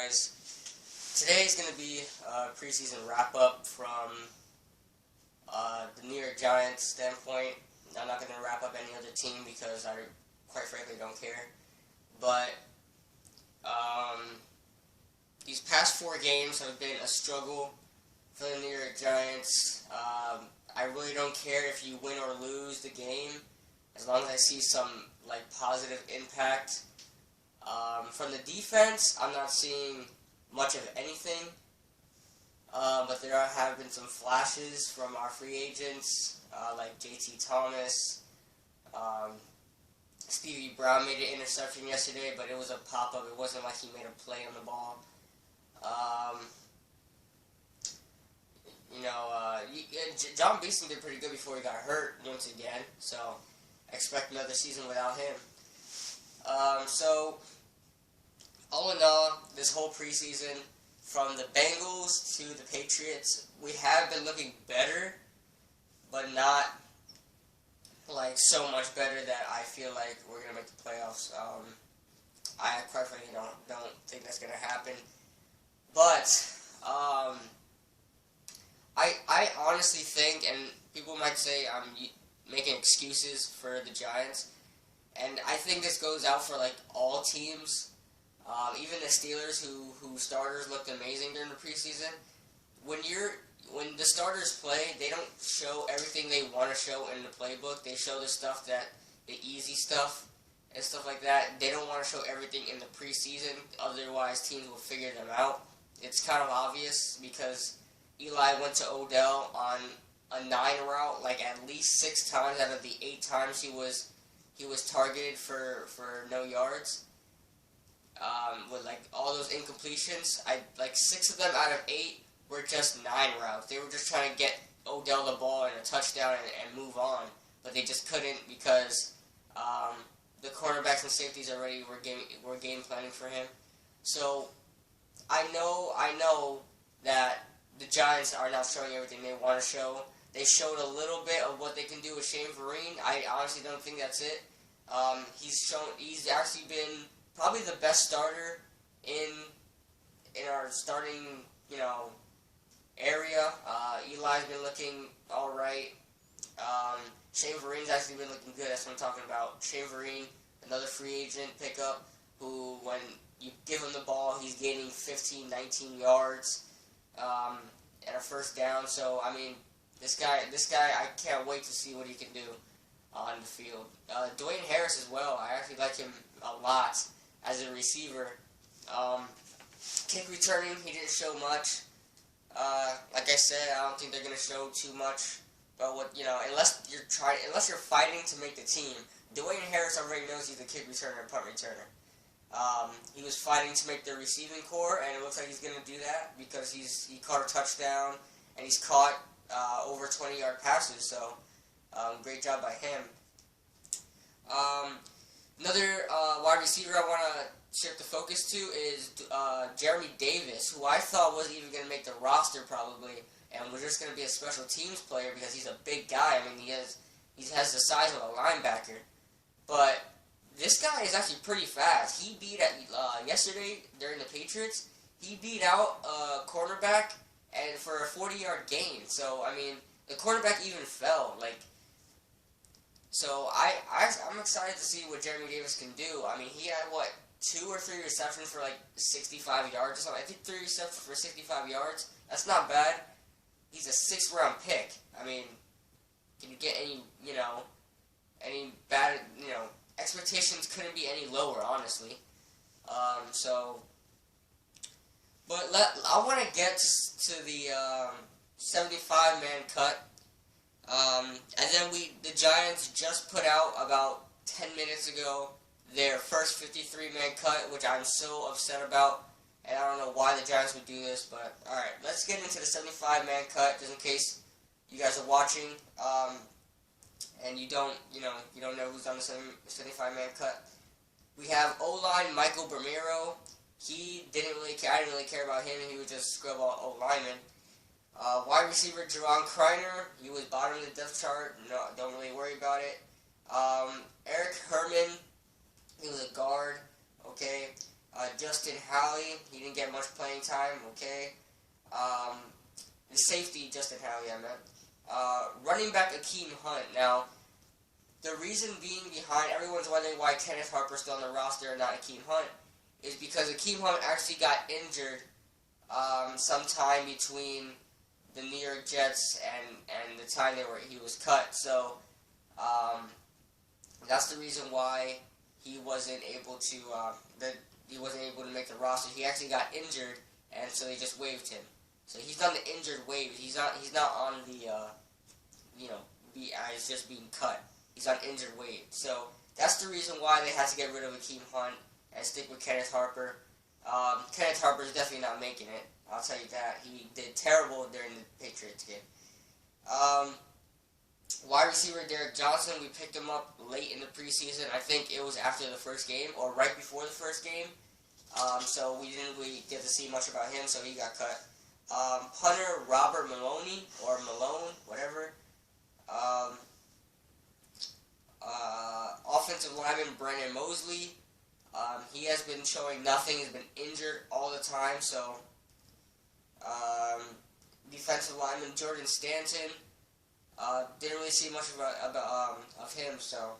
guys? Today is going to be a preseason wrap-up from the New York Giants standpoint. I'm not going to wrap up any other team because I, quite frankly, don't care. But these past 4 games have been a struggle for the New York Giants. I really don't care if you win or lose the game, as long as I see some positive impact. From the defense, I'm not seeing much of anything, but there have been some flashes from our free agents, like JT Thomas. Stevie Brown made an interception yesterday, but it was a pop-up. It wasn't like he made a play on the ball. John Beeson did pretty good before he got hurt once again, so expect another season without him. So, all in all, this whole preseason, from the Bengals to the Patriots, we have been looking better, but not so much better that I feel like we're gonna make the playoffs. I quite frankly don't think that's gonna happen. But I honestly think, and people might say I'm making excuses for the Giants, and I think this goes out for all teams. Even the Steelers, who starters looked amazing during the preseason. When the starters play, they don't show everything they want to show in the playbook. They show the easy stuff and stuff like that. They don't want to show everything in the preseason, otherwise teams will figure them out. It's kind of obvious because Eli went to Odell on a 9 route at least 6 times out of the 8 times he was targeted for no yards. With all those incompletions, 6 of them out of 8 were just 9 routes. They were just trying to get Odell the ball and a touchdown and move on, but they just couldn't because the cornerbacks and safeties already were game planning for him. So I know that the Giants are not showing everything they want to show. They showed a little bit of what they can do with Shane Vereen. I honestly don't think that's it. He's actually been probably the best starter in our starting, area. Eli's been looking all right. Shane Vereen's actually been looking good. That's what I'm talking about. Shane Vereen, another free agent pickup, who when you give him the ball, he's gaining 15, 19 yards and a first down. So this guy, I can't wait to see what he can do on the field. Dwayne Harris as well. I actually like him a lot as a receiver. Kick returning, he didn't show much. Like I said, I don't think they're gonna show too much. But unless you're fighting to make the team, Dwayne Harris already knows he's a kick returner and punt returner. He was fighting to make the receiving core, and it looks like he's gonna do that because he caught a touchdown and he's caught over 20-yard passes. So great job by him. Another wide receiver I want to shift the focus to is Jeremy Davis, who I thought wasn't even going to make the roster probably, and was just going to be a special teams player because he's a big guy. He has the size of a linebacker. But this guy is actually pretty fast. He beat yesterday during the Patriots. He beat out a cornerback and for a 40-yard gain. So the cornerback even fell. So I'm excited to see what Jeremy Davis can do. He had 2 or 3 receptions for 65 yards or something. I think 3 receptions for 65 yards. That's not bad. He's a 6th-round pick. Can you get any bad, expectations couldn't be any lower, honestly. I want to get to the 75-man cut. And then the Giants just put out about 10 minutes ago their first 53-man cut, which I'm so upset about, and I don't know why the Giants would do this, but alright, let's get into the 75-man cut, just in case you guys are watching, and you don't know who's on the 75-man cut. We have O-line Michael Bermero. I didn't really care about him, he was just scrub O-lineman. Wide receiver Jerron Kreiner, he was bottom of the depth chart, no, don't really worry about it. Eric Herman, he was a guard, okay. Justin Halley, he didn't get much playing time, okay. The safety, Justin Halley, I meant. Running back Akeem Hunt. Now, the reason being behind, everyone's wondering why Kenneth Harper's still on the roster and not Akeem Hunt, is because Akeem Hunt actually got injured sometime between the New York Jets and the time he was cut. So that's the reason why he wasn't able to make the roster. He actually got injured, and so they just waived him. So he's on the injured waive. He's not on the he's just being cut. He's on injured waive. So that's the reason why they had to get rid of Akeem Hunt and stick with Kenneth Harper. Kenneth Harper's definitely not making it. I'll tell you that. He did terrible during the Patriots game. Wide receiver Derek Johnson, we picked him up late in the preseason. I think it was after the first game or right before the first game. So we didn't really get to see much about him, so he got cut. Punter Robert Maloney, or Malone, whatever. Offensive lineman Brandon Mosley. He has been showing nothing. He's been injured all the time. So, defensive lineman Jordan Stanton. Didn't really see much of him, so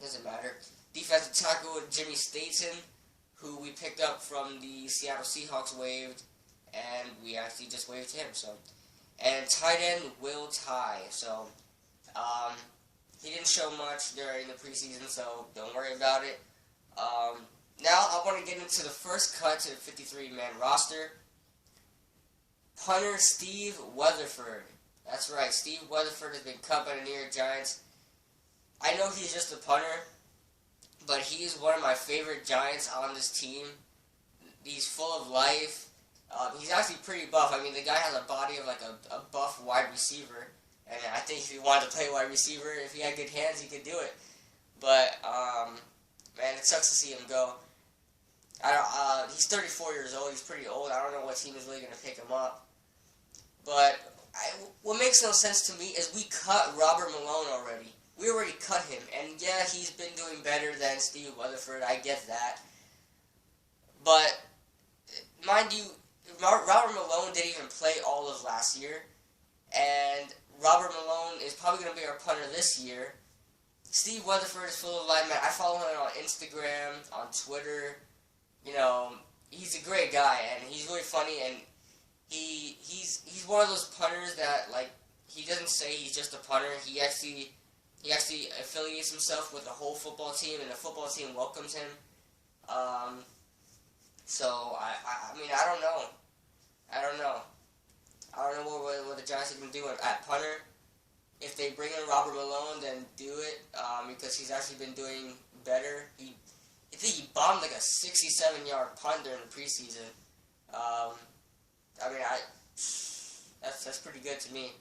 doesn't matter. Defensive tackle Jimmy Staten, who we picked up from the Seattle Seahawks waived, and we actually just waived him. So, and tight end Will Tye. So, he didn't show much during the preseason, so don't worry about it. Now I want to get into the first cut to the 53-man roster. Punter Steve Weatherford. That's right, Steve Weatherford has been cut by the New York Giants. I know he's just a punter, but he is one of my favorite Giants on this team. He's full of life. He's actually pretty buff. I mean, the guy has a body of like a buff wide receiver. And I think if he wanted to play wide receiver, if he had good hands, he could do it. But, man, it sucks to see him go. He's 34 years old. He's pretty old. I don't know what team is really going to pick him up. But what makes no sense to me is we cut Robert Malone already. We already cut him. And, yeah, he's been doing better than Steve Weatherford. I get that. But, mind you, Robert Malone didn't even play all of last year. And Robert Malone is probably going to be our punter this year. Steve Weatherford is full of life, man. I follow him on Instagram, on Twitter. You know, he's a great guy, and he's really funny, and he's one of those punters that, like, he doesn't say he's just a punter. He actually affiliates himself with the whole football team, and the football team welcomes him. So, I mean, I don't know. I don't know what the Giants are going to do at punter. If they bring in Robert Malone, then do it, because he's actually been doing better. I think he bombed like a 67-yard punt during the preseason. I mean, that's pretty good to me.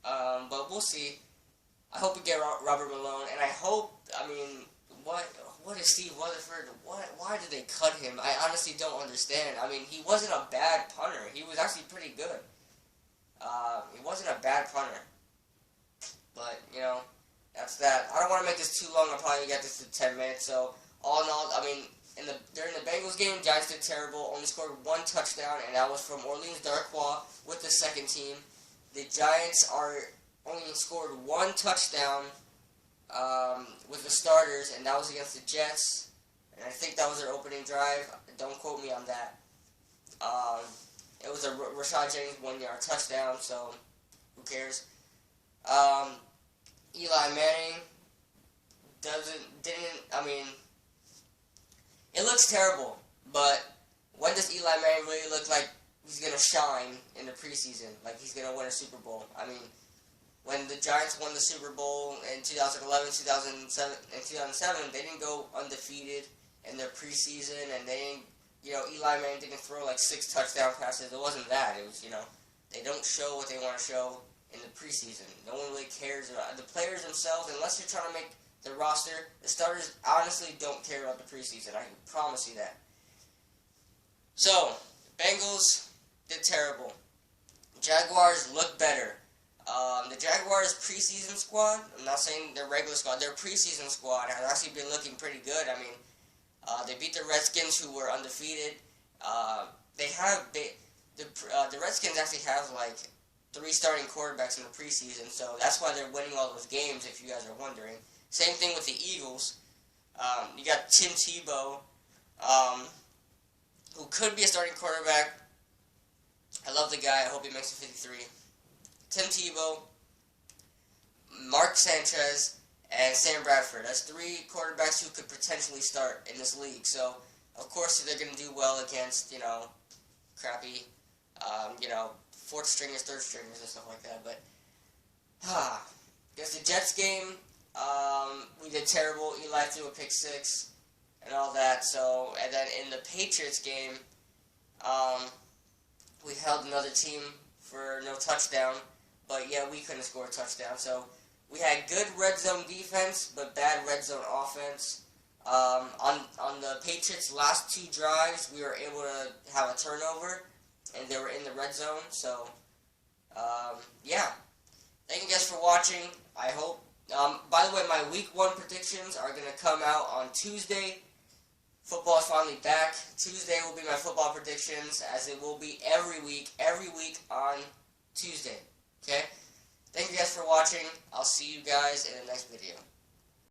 But we'll see. I hope we get Robert Malone, and I hope, I mean, what is Steve Weatherford? Why did they cut him? I honestly don't understand. I mean, he wasn't a bad punter. He was actually pretty good. He wasn't a bad punter. But, you know, that's that. I don't want to make this too long. I'll probably get this to 10 minutes. So, all in all, I mean, during the Bengals game, Giants did terrible. Only scored one touchdown, and that was from Orleans Darkwa with the second team. The Giants only scored one touchdown with the starters, and that was against the Jets. And I think that was their opening drive. Don't quote me on that. It was a Rashad Jennings 1-yard touchdown, so who cares? Eli Manning I mean, it looks terrible, but when does Eli Manning really look like he's going to shine in the preseason, like he's going to win a Super Bowl? I mean, when the Giants won the Super Bowl in 2011, 2007, they didn't go undefeated in their preseason, and they didn't, Eli Manning didn't throw like 6 touchdown passes. It wasn't that. It was, they don't show what they want to show in the preseason. No one really cares about the players themselves, unless you're trying to make the roster. The starters honestly don't care about the preseason. I can promise you that. So, Bengals did terrible. Jaguars look better. The Jaguars preseason squad, I'm not saying their regular squad, their preseason squad has actually been looking pretty good. I mean, They beat the Redskins, who were undefeated. The Redskins actually have like 3 starting quarterbacks in the preseason, so that's why they're winning all those games, if you guys are wondering. Same thing with the Eagles. You got Tim Tebow, who could be a starting quarterback. I love the guy. I hope he makes it 53. Tim Tebow, Mark Sanchez, and Sam Bradford. That's 3 quarterbacks who could potentially start in this league. So, of course, they're going to do well against, crappy, 4th stringers, 3rd stringers, and stuff like that. But, against the Jets game, we did terrible. Eli threw a pick 6 and all that. So, and then in the Patriots game, we held another team for no touchdown. But, yeah, we couldn't score a touchdown. So, we had good red zone defense, but bad red zone offense. On the Patriots' last 2 drives, we were able to have a turnover, and they were in the red zone. So, yeah. Thank you guys for watching. I hope. By the way, my Week 1 predictions are going to come out on Tuesday. Football is finally back. Tuesday will be my football predictions, as it will be every week on Tuesday. Okay? Thank you guys for watching. I'll see you guys in the next video.